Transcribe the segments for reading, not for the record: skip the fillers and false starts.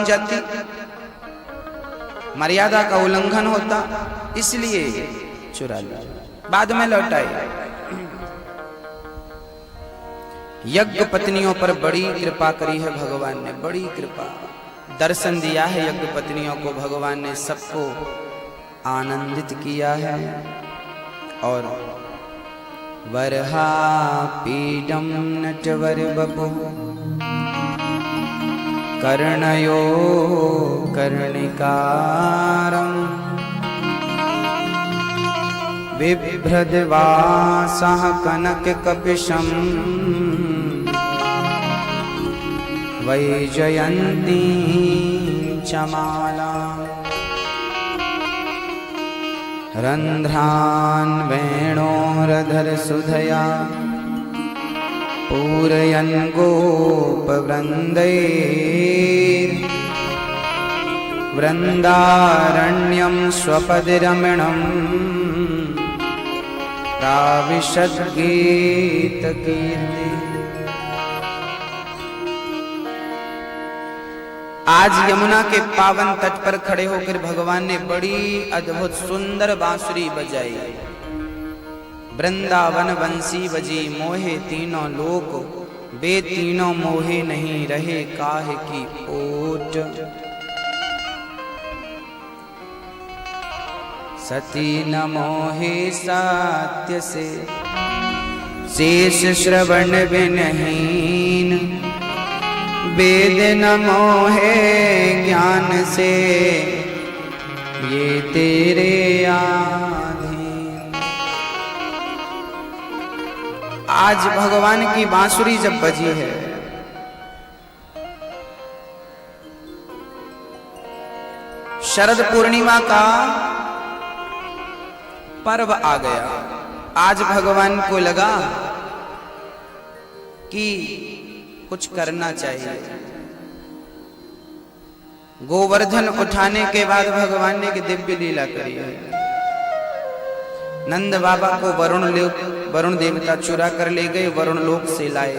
बन जाती, मर्यादा का उल्लंघन होता, इसलिए चुरा लिया, बाद में लौटाए। यज्ञ पत्नियों पर बड़ी कृपा करी है भगवान ने, बड़ी कृपा, दर्शन दिया है यज्ञ पत्नियों को भगवान ने, सबको आनंदित किया है। और वरहा पीडम नटवर बपु कर्णयो कर्णिकारं बिभ्रद्वासः कनक कपिशं वैजयन्ती चमाला रंध्रान् वेणोरधर सुधया पूरयन् गोपवृन्दैर् वृन्दारण्यं स्वपदिरमणम् प्राविशद्गीतकीर्ति। आज यमुना के पावन तट पर खड़े होकर भगवान ने बड़ी अद्भुत सुंदर बांसुरी बजाई। वृंदावन बंसी बजी मोहे तीनों लोक, वे तीनों मोहे नहीं रहे काहे की ओट। सती न मोहे सत्य से शेष श्रवण विनहीन, वेद न मोहे ज्ञान से ये तेरे आधीन। आज भगवान की बांसुरी जब बजी है, शरद पूर्णिमा का पर्व आ गया। आज भगवान को लगा कि कुछ करना चाहिए। गोवर्धन उठाने के बाद भगवान ने की दिव्य लीला करी है। नंद बाबा को वरुण देवता चुरा कर ले गए, वरुण लोक से लाए।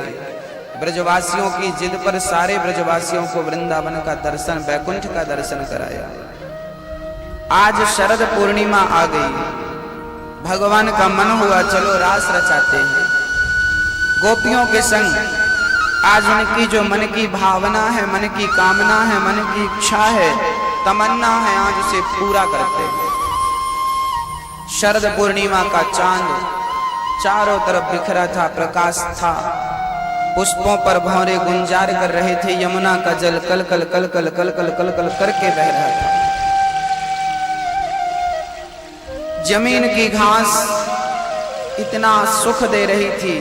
ब्रजवासियों की जिद पर सारे ब्रजवासियों को वृंदावन का दर्शन, वैकुंठ का दर्शन कराया। आज शरद पूर्णिमा आ गई, भगवान का मन हुआ चलो रास रचाते हैं। गोपियों के संग आज उनकी जो मन की भावना है, मन की कामना है, मन की इच्छा है, तमन्ना है, आज उसे पूरा करते हैं। शरद पूर्णिमा का चांद चारों तरफ बिखरा था, प्रकाश था, पुष्पों पर भौरे गुंजार कर रहे थे, यमुना का जल कल कल कल कल कल कल कल कल करके बह रहा था। जमीन की घास इतना सुख दे रही थी,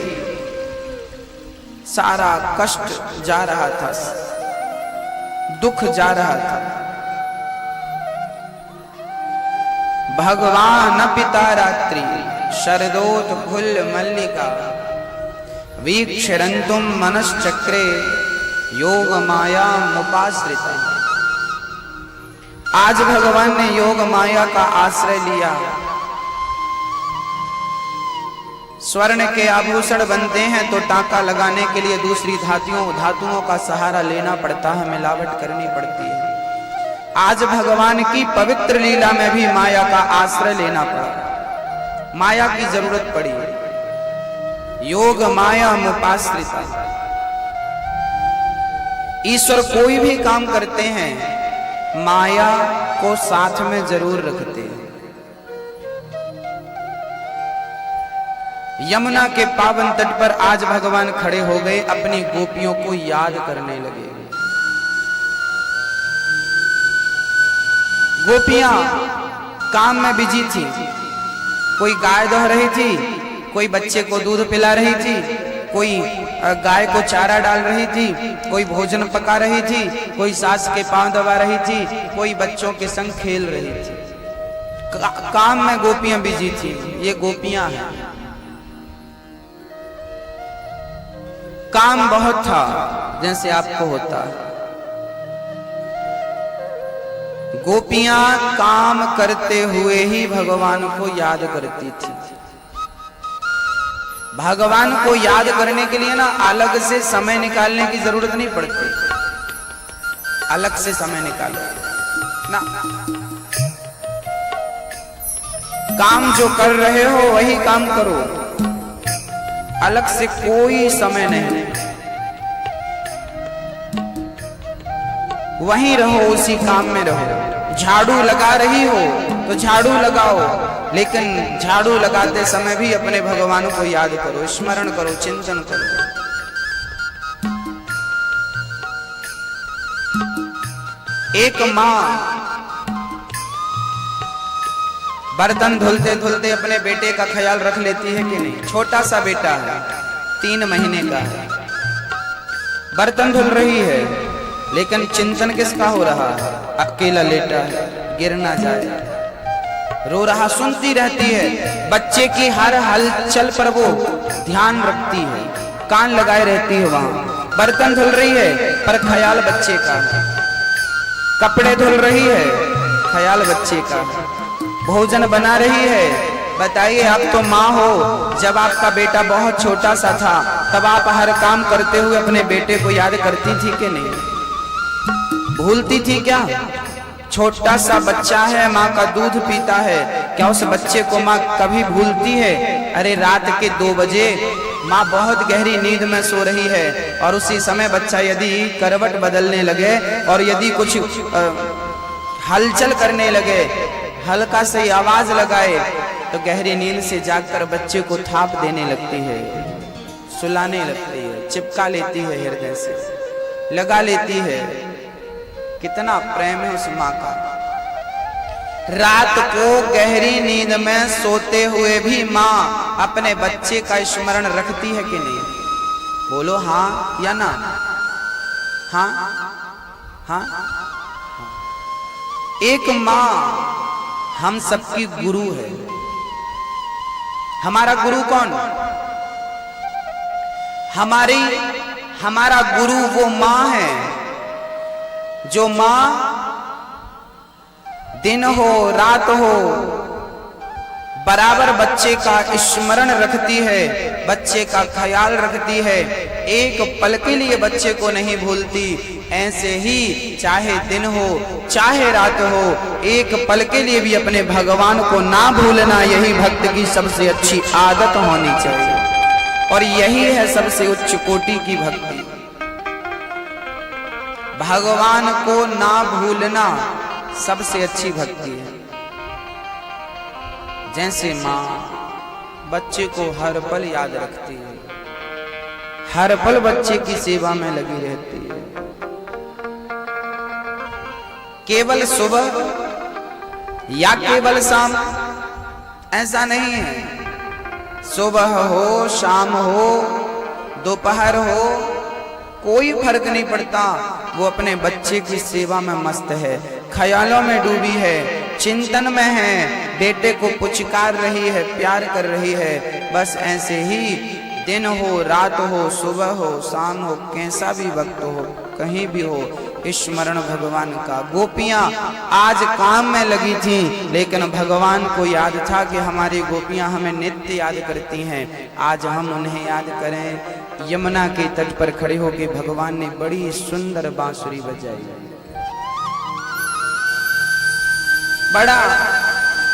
सारा कष्ट जा रहा था, दुख जा रहा था। भगवान पिता रात्रि शरदोत फुल मल्लिका, वीक्षरंतुम मनश्चक्रे योग माया मुपाश्रिता। आज भगवान ने योग माया का आश्रय लिया। स्वर्ण के आभूषण बनते हैं तो टाका लगाने के लिए दूसरी धातुओं का सहारा लेना पड़ता है, मिलावट करनी पड़ती है। आज भगवान की पवित्र लीला में भी माया का आश्रय लेना पड़ा, माया की जरूरत पड़ी। योग माया मुपाश्रिता। ईश्वर कोई भी काम करते हैं माया को साथ में जरूर रखते हैं। यमुना के पावन तट पर आज भगवान खड़े हो गए, अपनी गोपियों को याद करने लगे। गोपियां काम में बिजी थी, कोई गाय दोह रही थी, कोई बच्चे को दूध पिला रही थी, कोई गाय को चारा डाल रही थी, कोई भोजन पका रही थी, कोई सास के पांव दबा रही थी, कोई बच्चों के संग खेल रही थी। काम में गोपियां बिजी थी। ये गोपियां हैं। काम बहुत था, जैसे आपको होता है। गोपियां काम करते हुए ही भगवान को याद करती थी। भगवान को याद करने के लिए ना अलग से समय निकालने की जरूरत नहीं पड़ती। अलग से समय निकालो ना। काम जो कर रहे हो वही काम करो, अलग से कोई समय नहीं। वहीं रहो, उसी काम में रहो। झाड़ू लगा रही हो तो झाड़ू लगाओ, लेकिन झाड़ू लगाते समय भी अपने भगवान को याद करो, स्मरण करो, चिंतन करो। एक माँ बर्तन धुलते धुलते अपने बेटे का ख्याल रख लेती है कि नहीं? छोटा सा बेटा है, 3 महीने का है, बर्तन धुल रही है, लेकिन चिंतन किसका हो रहा है? अकेला लेटा है, गिर ना जाए, रो रहा, सुनती रहती है। बच्चे की हर हलचल पर वो ध्यान रखती है, कान लगाए रहती है वहां। बर्तन धुल रही है पर ख्याल बच्चे का है, कपड़े धुल रही है, ख्याल बच्चे का है, भोजन बना रही है। बताइए, आप तो माँ हो, जब आपका बेटा बहुत छोटा सा था तब आप हर काम करते हुए अपने बेटे को याद करती थी कि नहीं? भूलती थी क्या? छोटा सा बच्चा है, माँ का दूध पीता है, क्या उस बच्चे को माँ कभी भूलती है? अरे रात के 2 बजे माँ बहुत गहरी नींद में सो रही है और उसी समय बच्चा यदि करवट बदलने लगे और यदि कुछ हलचल करने लगे, हल्का सी आवाज लगाए, तो गहरी नींद से जागकर बच्चे को थाप देने लगती है, सुलाने लगती है, चिपका लेती है, हृदय से लगा लेती है। कितना प्रेम है उस माँ का। रात को गहरी नींद में सोते हुए भी माँ अपने बच्चे का स्मरण रखती है कि नहीं? बोलो हाँ या ना? हाँ हाँ। एक माँ हम सबकी गुरु है। हमारा गुरु कौन? हमारा गुरु वो माँ है, जो माँ दिन हो रात हो बराबर बच्चे का स्मरण रखती है, बच्चे का ख्याल रखती है, एक पल के लिए बच्चे को नहीं भूलती। ऐसे ही चाहे दिन हो चाहे रात हो, एक पल के लिए भी अपने भगवान को ना भूलना, यही भक्त की सबसे अच्छी आदत होनी चाहिए और यही है सबसे उच्च कोटि की भक्ति। भगवान को ना भूलना सबसे अच्छी भक्ति है। जैसे माँ बच्चे को हर पल याद रखती है, हर पल बच्चे की सेवा में लगी रहती है। केवल सुबह या केवल शाम ऐसा नहीं है। सुबह हो, शाम हो, दोपहर हो, कोई फर्क नहीं पड़ता, वो अपने बच्चे की सेवा में मस्त है, ख्यालों में डूबी है, चिंतन में है, बेटे को पुचकार रही है, प्यार कर रही है। बस ऐसे ही दिन हो रात हो, सुबह हो शाम हो, कैसा भी वक्त हो, कहीं भी हो, स्मरण भगवान का। गोपियां आज काम में लगी थीं, लेकिन भगवान को याद था कि हमारी गोपियां हमें नित्य याद करती हैं, आज हम उन्हें याद करें। यमुना के तट पर खड़े होकर भगवान ने बड़ी सुंदर बांसुरी बजाई, बड़ा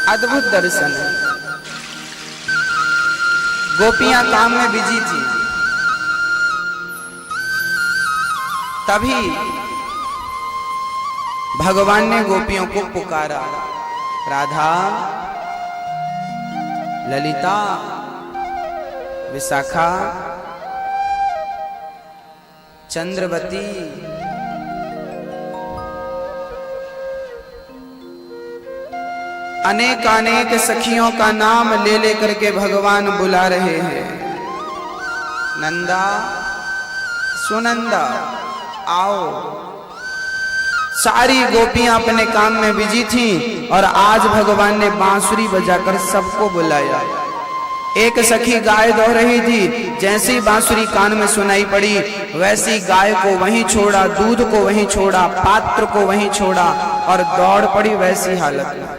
अद्भुत दर्शन है। गोपियां काम में बिजी थी, तभी भगवान ने गोपियों को पुकारा, राधा, ललिता, विशाखा, चंद्रवती, अनेक अनेक सखियों का नाम ले लेकर के भगवान बुला रहे हैं। नंदा, सुनंदा, आओ। सारी गोपियां अपने काम में बिजी थीं और आज भगवान ने बांसुरी बजाकर सबको बुलाया। एक सखी गाय दौड़ रही थी, जैसे ही बांसुरी कान में सुनाई पड़ी, वैसी गाय को वहीं छोड़ा, दूध को वहीं छोड़ा, पात्र को वहीं छोड़ा और दौड़ पड़ी वैसी हालत में।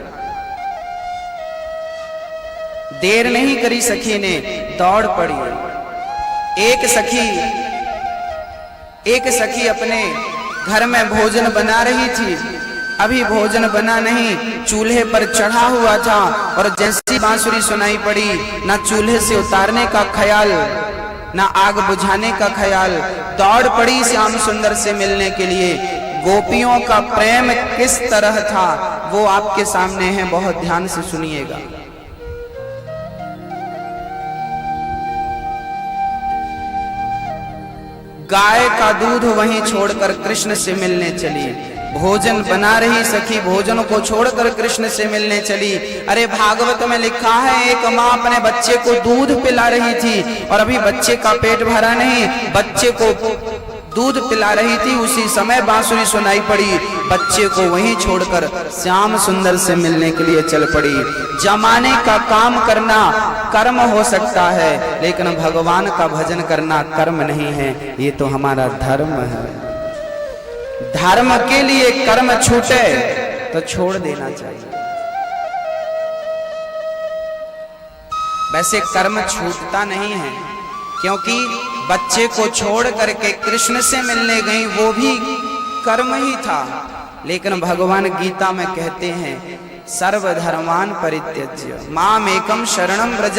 देर नहीं करी सखी ने, दौड़ पड़ी। एक सखी अपने घर में भोजन बना रही थी, अभी भोजन बना नहीं, चूल्हे पर चढ़ा हुआ था और जैसी बांसुरी सुनाई पड़ी, ना चूल्हे से उतारने का ख्याल, ना आग बुझाने का ख्याल, दौड़ पड़ी श्याम सुंदर से मिलने के लिए। गोपियों का प्रेम किस तरह था वो आपके सामने है, बहुत ध्यान से सुनिएगा। गाय का दूध वहीं छोड़कर कृष्ण से मिलने चली, भोजन बना रही सखी भोजन को छोड़कर कृष्ण से मिलने चली। अरे भागवत में लिखा है एक माँ अपने बच्चे को दूध पिला रही थी और अभी बच्चे का पेट भरा नहीं, बच्चे को दूध पिला रही थी, उसी समय बांसुरी सुनाई पड़ी, बच्चे को वहीं छोड़कर श्याम सुंदर से मिलने के लिए चल पड़ी। जमाने का काम करना कर्म हो सकता है, लेकिन भगवान का भजन करना कर्म नहीं है, ये तो हमारा धर्म है। धर्म के लिए कर्म छूटे तो छोड़ देना चाहिए। वैसे कर्म छूटता नहीं है, क्योंकि बच्चे को छोड़ करके कृष्ण से मिलने गई, वो भी कर्म ही था। लेकिन भगवान गीता में कहते हैं सर्वधर्मान परित्यज्य माम एकम शरणम व्रज,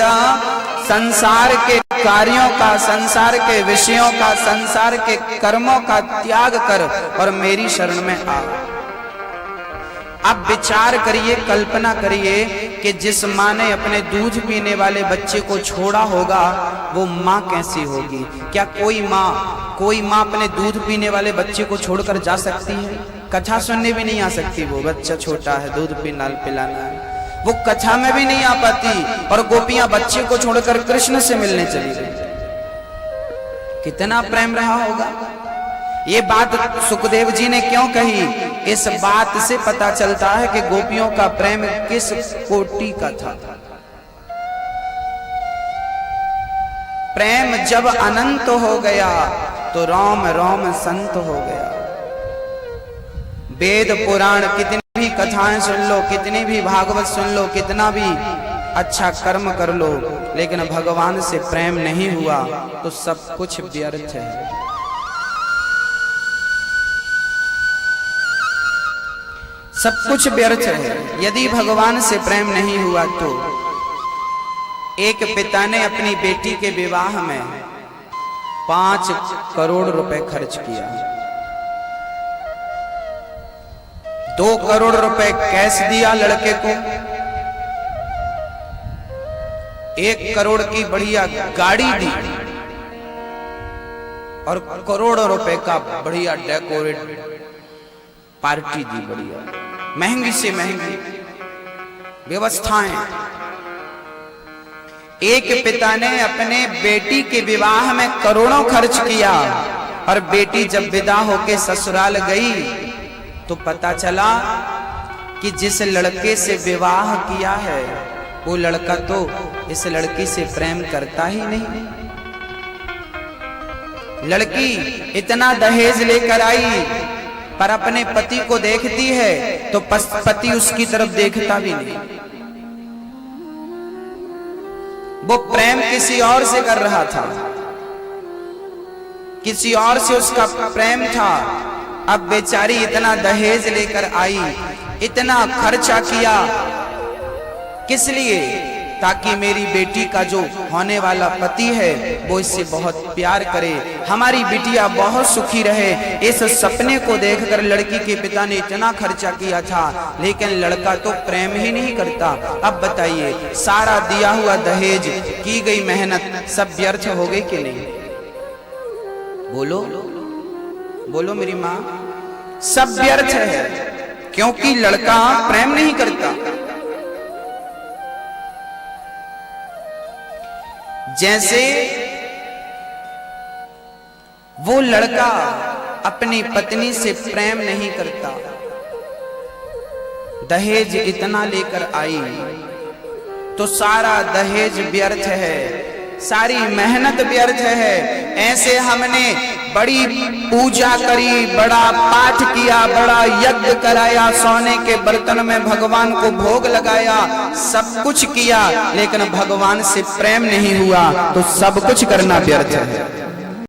संसार के कार्यों का, संसार के विषयों का, संसार के कर्मों का त्याग कर और मेरी शरण में आ। अब विचार करिए, कल्पना करिए कि जिस माँ ने अपने दूध पीने वाले बच्चे को छोड़ा होगा, वो माँ कैसी होगी। क्या कोई माँ अपने दूध पीने वाले बच्चे को छोड़कर जा सकती है? कथा सुनने भी नहीं आ सकती, वो बच्चा छोटा है, दूध पिलाना है, वो कथा में भी नहीं आ पाती। और गोपियां बच्चे को छोड़कर कृष्ण से मिलने चली गई। कितना प्रेम रहा होगा। ये बात सुखदेव जी ने क्यों कही? इस बात से पता चलता है कि गोपियों का प्रेम किस कोटि का था। प्रेम जब अनंत हो गया तो राम राम संत हो गया। वेद पुराण कितनी भी कथाएं सुन लो, कितनी भी भागवत सुन लो, कितना भी अच्छा कर्म कर लो, लेकिन भगवान से प्रेम नहीं हुआ तो सब कुछ व्यर्थ है। सब कुछ व्यर्थ है। यदि भगवान से प्रेम नहीं हुआ तो एक पिता ने अपनी बेटी के विवाह में 5 करोड़ रुपए खर्च किया। 2 करोड़ रुपए कैश दिया लड़के को, 1 करोड़ की बढ़िया गाड़ी दी और करोड़ों रुपए का बढ़िया डेकोरेट पार्टी दी, बढ़िया महंगी से महंगी व्यवस्थाएं। एक पिता ने अपने बेटी के विवाह में करोड़ों खर्च किया और बेटी जब विदा होके ससुराल गई तो पता चला कि जिस लड़के से विवाह किया है वो लड़का तो इस लड़की से प्रेम करता ही नहीं। लड़की इतना दहेज लेकर आई पर अपने पति को देखती है तो पति उसकी तरफ देखता भी नहीं। वो प्रेम किसी और से कर रहा था, किसी और से उसका प्रेम था। अब बेचारी इतना दहेज लेकर आई, इतना खर्चा किया, किस लिए? ताकि मेरी बेटी का जो होने वाला पति है वो इससे बहुत प्यार करे, हमारी बिटिया बहुत सुखी रहे। इस सपने को देखकर लड़की के पिता ने इतना खर्चा किया था, लेकिन लड़का तो प्रेम ही नहीं करता। अब बताइए, सारा दिया हुआ दहेज, की गई मेहनत सब व्यर्थ हो गई कि नहीं? बोलो बोलो मेरी माँ, सब व्यर्थ है, क्योंकि लड़का प्रेम नहीं करता। जैसे वो लड़का अपनी पत्नी से प्रेम नहीं करता, दहेज इतना लेकर आई तो सारा दहेज व्यर्थ है, सारी मेहनत व्यर्थ है। ऐसे हमने बड़ी पूजा करी, बड़ा पाठ किया, बड़ा यज्ञ कराया, सोने के बर्तन में भगवान को भोग लगाया, सब कुछ किया, लेकिन भगवान से प्रेम नहीं हुआ तो सब कुछ करना व्यर्थ है।